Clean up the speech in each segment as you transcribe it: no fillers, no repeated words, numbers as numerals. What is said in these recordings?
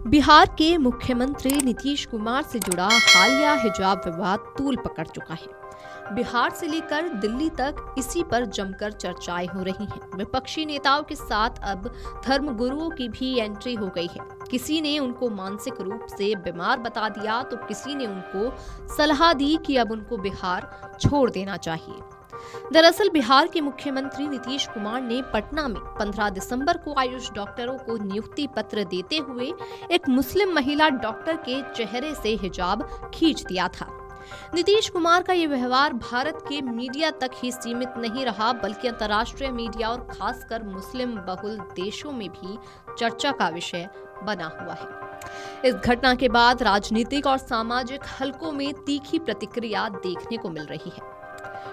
बिहार के मुख्यमंत्री नीतीश कुमार से जुड़ा हालिया हिजाब विवाद तूल पकड़ चुका है। बिहार से लेकर दिल्ली तक इसी पर जमकर चर्चाएं हो रही हैं। विपक्षी नेताओं के साथ अब धर्मगुरुओं की भी एंट्री हो गई है। किसी ने उनको मानसिक रूप से बीमार बता दिया तो किसी ने उनको सलाह दी कि अब उनको बिहार छोड़ देना चाहिए। दरअसल बिहार के मुख्यमंत्री नीतीश कुमार ने पटना में 15 दिसंबर को आयुष डॉक्टरों को नियुक्ति पत्र देते हुए एक मुस्लिम महिला डॉक्टर के चेहरे से हिजाब खींच दिया था। नीतीश कुमार का ये व्यवहार भारत के मीडिया तक ही सीमित नहीं रहा, बल्कि अंतर्राष्ट्रीय मीडिया और खासकर मुस्लिम बहुल देशों में भी चर्चा का विषय बना हुआ है। इस घटना के बाद राजनीतिक और सामाजिक हलकों में तीखी प्रतिक्रिया देखने को मिल रही है।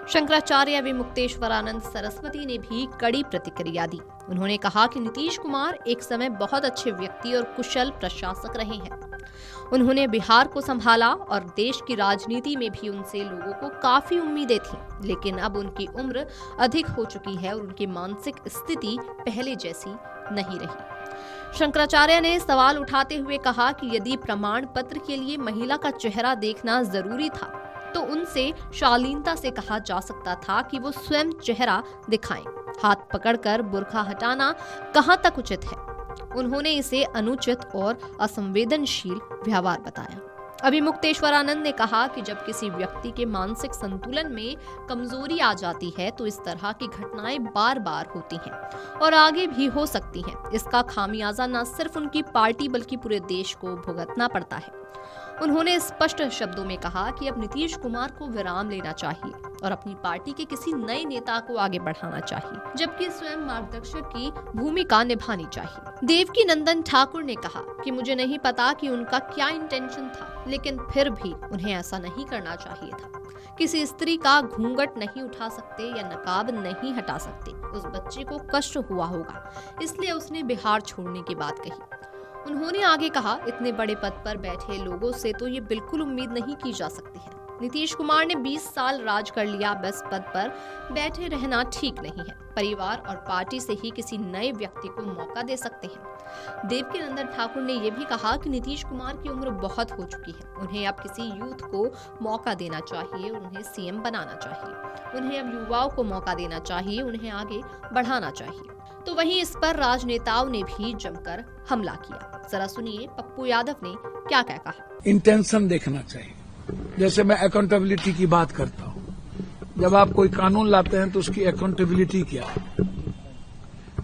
शंकराचार्य एवं मुक्तेश्वरानंद सरस्वती ने भी कड़ी प्रतिक्रिया दी। उन्होंने कहा कि नीतीश कुमार एक समय बहुत अच्छे व्यक्ति और कुशल प्रशासक रहे हैं। उन्होंने बिहार को संभाला और देश की राजनीति में भी उनसे लोगों को काफी उम्मीदें थीं, लेकिन अब उनकी उम्र अधिक हो चुकी है और उनकी मानसिक स्थिति पहले जैसी नहीं रही। शंकराचार्य ने सवाल उठाते हुए कहा कि यदि प्रमाण पत्र के लिए महिला का चेहरा देखना जरूरी था तो उनसे शालीनता से कहा जा सकता था कि वो स्वयं चेहरा दिखाएं। हाथ पकड़कर बुर्का हटाना कहां तक उचित है? उन्होंने इसे अनुचित और असंवेदनशील व्यवहार बताया। अभी मुक्तेश्वरानंद ने कहा कि जब किसी व्यक्ति के मानसिक संतुलन में कमजोरी आ जाती है तो इस तरह की घटनाएं बार बार होती हैं और आगे भी हो सकती हैं। इसका खामियाजा न सिर्फ उनकी पार्टी बल्कि पूरे देश को भुगतना पड़ता है। उन्होंने स्पष्ट शब्दों में कहा कि अब नीतीश कुमार को विराम लेना चाहिए और अपनी पार्टी के किसी नए नेता को आगे बढ़ाना चाहिए, जबकि स्वयं मार्गदर्शक की भूमिका निभानी चाहिए। देवकी नंदन ठाकुर ने कहा कि मुझे नहीं पता कि उनका क्या इंटेंशन था, लेकिन फिर भी उन्हें ऐसा नहीं करना चाहिए था। किसी स्त्री का घूंघट नहीं उठा सकते या नकाब नहीं हटा सकते। उस बच्चे को कष्ट हुआ होगा, इसलिए उसने बिहार छोड़ने की बात कही। उन्होंने आगे कहा, इतने बड़े पद पर बैठे लोगों से तो ये बिल्कुल उम्मीद नहीं की जा सकती है। नीतीश कुमार ने 20 साल राज कर लिया, बस पद पर बैठे रहना ठीक नहीं है। परिवार और पार्टी से ही किसी नए व्यक्ति को मौका दे सकते हैं। देवकी नंदन ठाकुर ने यह भी कहा कि नीतीश कुमार की उम्र बहुत हो चुकी है। उन्हें अब किसी यूथ को मौका देना चाहिए और उन्हें सीएम बनाना चाहिए। उन्हें अब युवाओं को मौका देना चाहिए, उन्हें आगे बढ़ाना चाहिए। तो वहीं इस पर राजनेताओं ने भी जमकर हमला किया। जरा सुनिए पप्पू यादव ने क्या क्या कहा। इंटेंशन देखना चाहिए। जैसे मैं अकाउंटेबिलिटी की बात करता हूँ, जब आप कोई कानून लाते हैं तो उसकी अकाउंटेबिलिटी क्या है,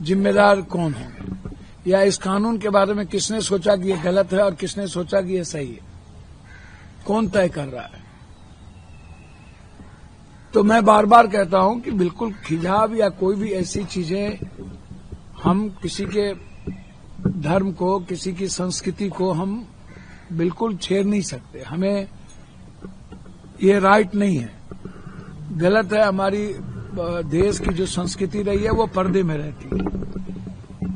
जिम्मेदार कौन होंगे, या इस कानून के बारे में किसने सोचा कि ये गलत है और किसने सोचा कि ये सही है, कौन तय कर रहा है। तो मैं बार बार कहता हूं कि बिल्कुल खिजाव या कोई भी ऐसी चीजें हम किसी के धर्म को, किसी की संस्कृति को हम बिल्कुल छेड़ नहीं सकते। हमें ये राइट नहीं है, गलत है। हमारी देश की जो संस्कृति रही है वो पर्दे में रहती है।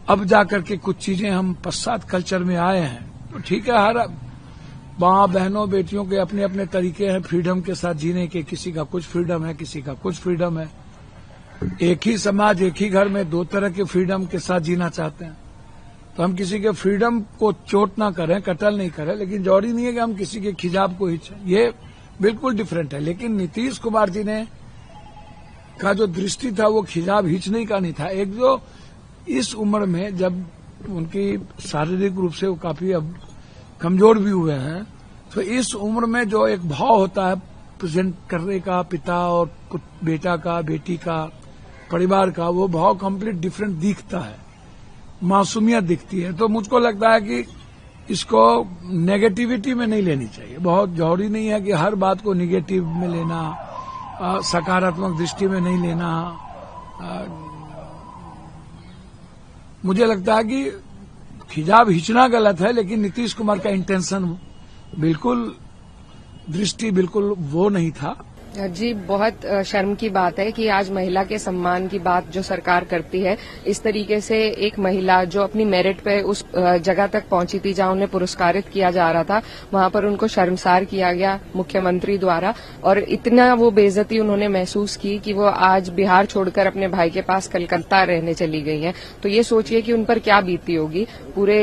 अब जाकर के कुछ चीजें हम पश्चात कल्चर में आए हैं तो ठीक है, हर माँ बहनों बेटियों के अपने अपने तरीके हैं फ्रीडम के साथ जीने के। किसी का कुछ फ्रीडम है, किसी का कुछ फ्रीडम है। एक ही समाज, एक ही घर में दो तरह के फ्रीडम के साथ जीना चाहते हैं। तो हम किसी के फ्रीडम को चोट ना करें, कत्ल नहीं करें, लेकिन जरूरी नहीं है कि हम किसी के खिजाब को हिचें। ये बिल्कुल डिफरेंट है। लेकिन नीतीश कुमार जी ने का जो दृष्टि था वो खिजाब हिचने का नहीं था। एक जो इस उम्र में जब उनकी शारीरिक रूप से वो काफी अब कमजोर भी हुए हैं, तो इस उम्र में जो एक भाव होता है प्रेजेंट करने का, पिता और बेटा का, बेटी का, परिवार का, वो भाव कंप्लीट डिफरेंट दिखता है, मासूमियत दिखती है। तो मुझको लगता है कि इसको नेगेटिविटी में नहीं लेनी चाहिए। बहुत जरूरी नहीं है कि हर बात को निगेटिव में लेना, सकारात्मक दृष्टि में नहीं लेना। मुझे लगता है कि खिजाब हिचना गलत है, लेकिन नीतीश कुमार का इंटेंशन बिल्कुल, दृष्टि बिल्कुल वो नहीं था। जी, बहुत शर्म की बात है कि आज महिला के सम्मान की बात जो सरकार करती है, इस तरीके से एक महिला जो अपनी मेरिट पे उस जगह तक पहुंची थी जहां उन्हें पुरस्कारित किया जा रहा था, वहां पर उनको शर्मसार किया गया मुख्यमंत्री द्वारा, और इतना वो बेइज्जती उन्होंने महसूस की कि वो आज बिहार छोड़कर अपने भाई के पास कलकत्ता रहने चली गई हैं। तो ये सोचिए कि उन पर क्या बीती होगी। पूरे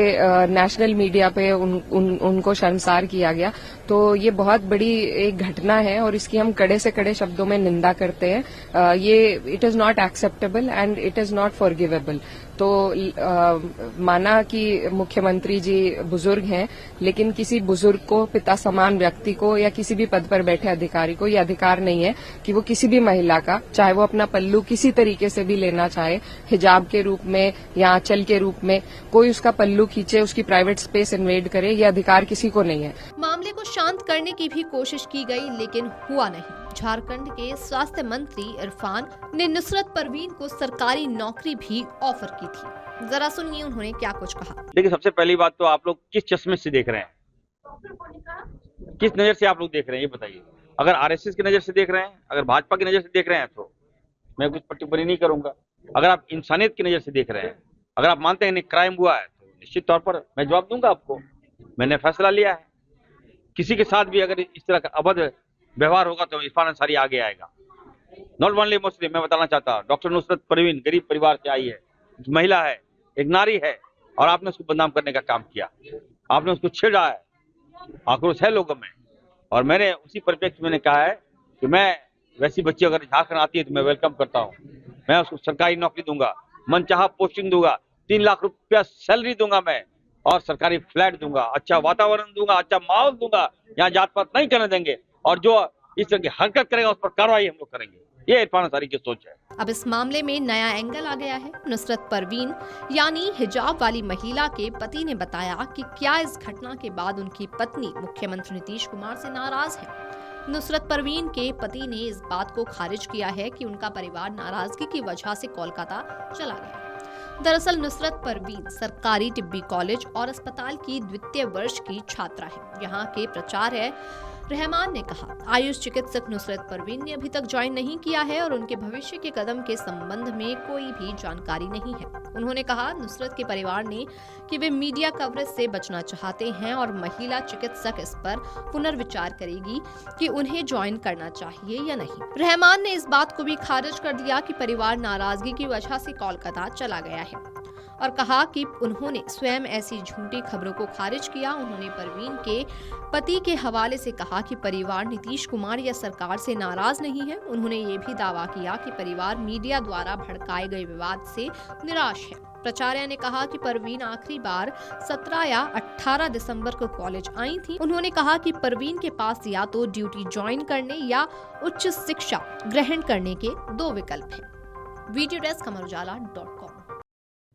नेशनल मीडिया पे उनको शर्मसार किया गया। तो ये बहुत बड़ी एक घटना है और इसकी हम कड़े से कड़े शब्दों में निंदा करते हैं। ये it is not acceptable and it is not forgivable. तो माना कि मुख्यमंत्री जी बुजुर्ग हैं, लेकिन किसी बुजुर्ग को, पिता समान व्यक्ति को या किसी भी पद पर बैठे अधिकारी को ये अधिकार नहीं है कि वो किसी भी महिला का, चाहे वो अपना पल्लू किसी तरीके से भी लेना चाहे, हिजाब के रूप में या आंचल के रूप में, कोई उसका पल्लू खींचे, उसकी प्राइवेट स्पेस इन्वेड करे, ये अधिकार किसी को नहीं है। मामले को शांत करने की भी कोशिश की गई, लेकिन हुआ नहीं। झारखंड के स्वास्थ्य मंत्री इरफान ने नुसरत परवीन को सरकारी नौकरी भी ऑफर की थी। जरा सुनिए उन्होंने क्या कुछ कहा। देखिए, सबसे पहली बात तो आप लोग किस चश्मे से देख रहे हैं, किस नजर से आप लोग देख रहे हैं, ये बताइए। अगर आरएसएस की नजर से देख रहे हैं, अगर भाजपा की नजर से देख रहे हैं तो मैं कुछ टिप्पणी नहीं करूंगा। अगर आप इंसानियत की नजर से देख रहे हैं, अगर आप मानते हैं क्राइम हुआ है, तो निश्चित तौर पर मैं जवाब दूंगा आपको। मैंने फैसला लिया है, किसी के साथ भी अगर इस तरह का अभद्र व्यवहार होगा तो इरफान अंसारी आगे आएगा। नॉट ओनली मुस्लिम, मैं बताना चाहता हूँ, डॉक्टर नुसरत परवीन गरीब परिवार से आई है, एक महिला है, एक नारी है, और आपने उसको बदनाम करने का काम किया, आपने उसको छेड़ा है। आक्रोश है लोगों में, और मैंने उसी परिप्रेक्ष्य में कहा है कि मैं वैसी बच्ची अगर झारखंड आती है तो मैं वेलकम करता हूँ। मैं उसको सरकारी नौकरी दूंगा, मनचाहा पोस्टिंग दूंगा, 3 लाख रुपया सैलरी दूंगा मैं, और सरकारी फ्लैट दूंगा, अच्छा वातावरण दूंगा, अच्छा माहौल दूंगा, यहाँ जात पात नहीं करने देंगे, और जो इस तरह की हरकत करेगा उस पर कार्रवाई हम लोग करेंगे। ये इरफान अंसारी की सोच है। अब इस मामले में नया एंगल आ गया है। नुसरत परवीन यानी हिजाब वाली महिला के पति ने बताया कि क्या इस घटना के बाद उनकी पत्नी मुख्यमंत्री नीतीश कुमार से नाराज है। नुसरत परवीन के पति ने इस बात को खारिज किया है कि उनका परिवार नाराजगी की वजह से कोलकाता चला गया। दरअसल नुसरत परवीन सरकारी टिब्बी कॉलेज और अस्पताल की द्वितीय वर्ष की छात्रा है। यहाँ के प्राचार्य रहमान ने कहा, आयुष चिकित्सक नुसरत परवीन ने अभी तक ज्वाइन नहीं किया है और उनके भविष्य के कदम के संबंध में कोई भी जानकारी नहीं है। उन्होंने कहा नुसरत के परिवार ने कि वे मीडिया कवरेज से बचना चाहते हैं और महिला चिकित्सक इस पर पुनर्विचार करेगी कि उन्हें ज्वाइन करना चाहिए या नहीं। रहमान ने इस बात को भी खारिज कर दिया कि परिवार नाराजगी की वजह से कोलकाता चला गया है और कहा कि उन्होंने स्वयं ऐसी झूठी खबरों को खारिज किया। उन्होंने परवीन के पति के हवाले से कहा कि परिवार नीतीश कुमार या सरकार से नाराज नहीं है। उन्होंने ये भी दावा किया कि परिवार मीडिया द्वारा भड़काए गए विवाद से निराश है। प्राचार्य ने कहा कि परवीन आखिरी बार 17 या 18 दिसंबर को कॉलेज आई थी। उन्होंने कहा कि परवीन के पास या तो ड्यूटी ज्वाइन करने या उच्च शिक्षा ग्रहण करने के 2 विकल्प हैं। Video desk amarujala.com।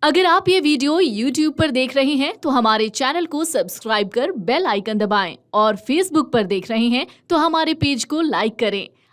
अगर आप ये वीडियो YouTube पर देख रहे हैं तो हमारे चैनल को सब्सक्राइब कर बेल आइकन दबाएं और Facebook पर देख रहे हैं तो हमारे पेज को लाइक करें।